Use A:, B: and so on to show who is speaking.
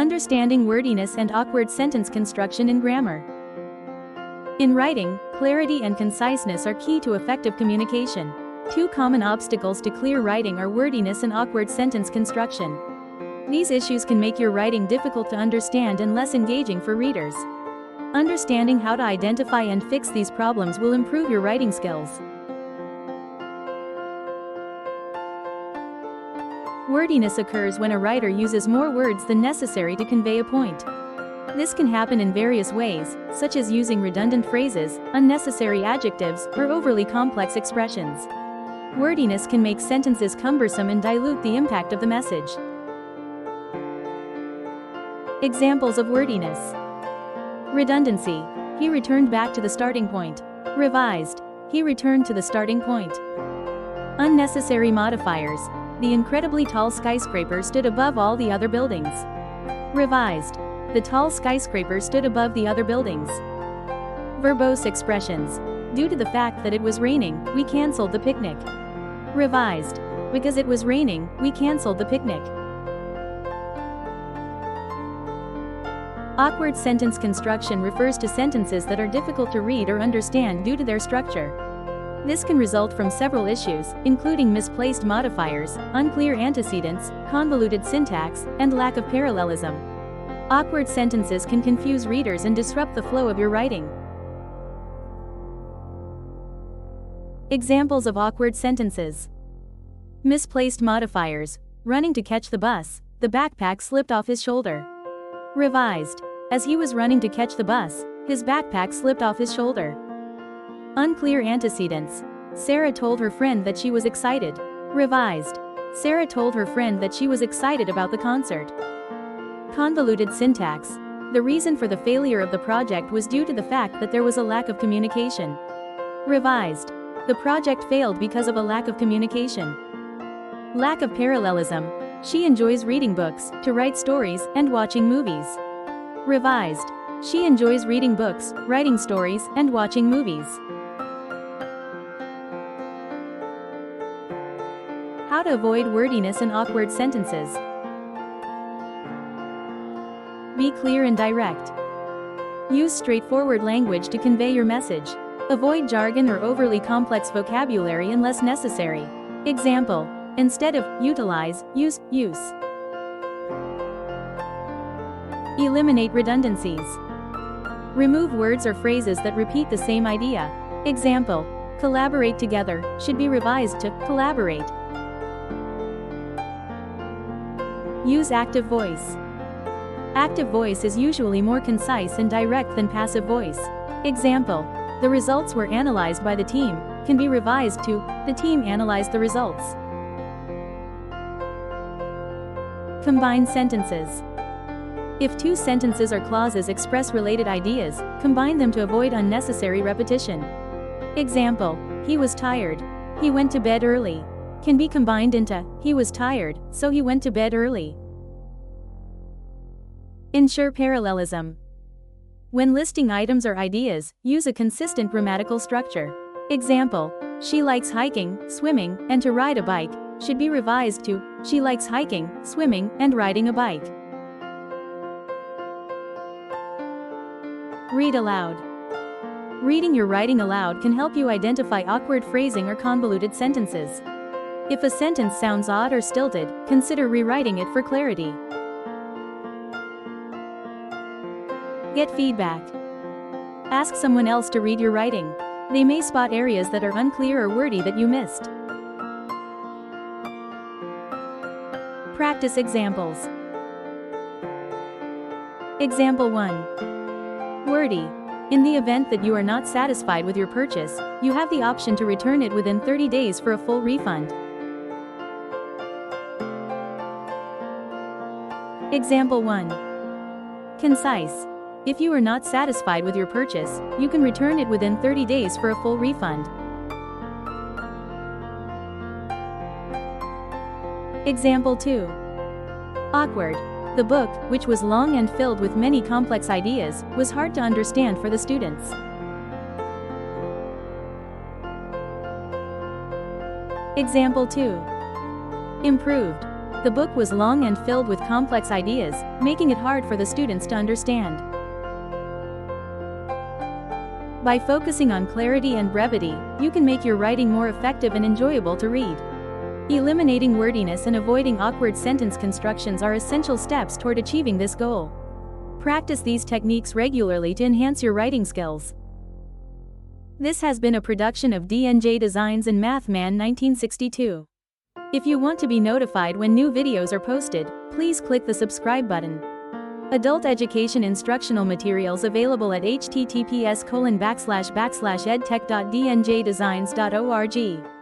A: Understanding wordiness and awkward sentence construction in grammar. In writing, clarity and conciseness are key to effective communication. Two common obstacles to clear writing are wordiness and awkward sentence construction. These issues can make your writing difficult to understand and less engaging for readers. Understanding how to identify and fix these problems will improve your writing skills. Wordiness occurs when a writer uses more words than necessary to convey a point. This can happen in various ways, such as using redundant phrases, unnecessary adjectives, or overly complex expressions. Wordiness can make sentences cumbersome and dilute the impact of the message. Examples of wordiness. Redundancy. He returned back to the starting point. Revised. He returned to the starting point. Unnecessary modifiers. The incredibly tall skyscraper stood above all the other buildings. Revised. The tall skyscraper stood above the other buildings. Verbose expressions. Due to the fact that it was raining, we canceled the picnic. Revised. Because it was raining, we canceled the picnic. Awkward sentence construction refers to sentences that are difficult to read or understand due to their structure. This can result from several issues, including misplaced modifiers, unclear antecedents, convoluted syntax, and lack of parallelism. Awkward sentences can confuse readers and disrupt the flow of your writing. Examples of awkward sentences. Misplaced modifiers. Running to catch the bus, the backpack slipped off his shoulder. Revised. As he was running to catch the bus, his backpack slipped off his shoulder. Unclear antecedents. Sarah told her friend that she was excited. Revised. Sarah told her friend that she was excited about the concert. Convoluted syntax. The reason for the failure of the project was due to the fact that there was a lack of communication. Revised. The project failed because of a lack of communication. Lack of parallelism. She enjoys reading books, to write stories, and watching movies. Revised. She enjoys reading books, writing stories, and watching movies. How to avoid wordiness and awkward sentences. Be clear and direct. Use straightforward language to convey your message. Avoid jargon or overly complex vocabulary unless necessary. Example. Instead of utilize, use use. Eliminate redundancies. Remove words or phrases that repeat the same idea. Example. Collaborate together should be revised to collaborate. Use active voice. Active voice is usually more concise and direct than passive voice. Example. The results were analyzed by the team can be revised to the team analyzed the results. Combine sentences. If two sentences or clauses express related ideas, combine them to avoid unnecessary repetition. Example. He was tired. He went to bed early. Can be combined into he was tired, so he went to bed early. Ensure parallelism. When listing items or ideas, use a consistent grammatical structure. Example. She likes hiking, swimming, and to ride a bike should be revised to she likes hiking, swimming, and riding a bike. Read aloud. Reading your writing aloud can help you identify awkward phrasing or convoluted sentences. If a sentence sounds odd or stilted, consider rewriting it for clarity. Get feedback. Ask someone else to read your writing. They may spot areas that are unclear or wordy that you missed. Practice examples. Example 1. Wordy. In the event that you are not satisfied with your purchase, you have the option to return it within 30 days for a full refund. Example 1. Concise. If you are not satisfied with your purchase, you can return it within 30 days for a full refund. Example 2. Awkward. The book, which was long and filled with many complex ideas, was hard to understand for the students. Example 2. Improved. The book was long and filled with complex ideas, making it hard for the students to understand. By focusing on clarity and brevity, you can make your writing more effective and enjoyable to read. Eliminating wordiness and avoiding awkward sentence constructions are essential steps toward achieving this goal. Practice these techniques regularly to enhance your writing skills. This has been a production of D&J Designs and Mathman 1962. If you want to be notified when new videos are posted, please click the subscribe button. Adult education instructional materials available at https://edtech.dnjdesigns.org.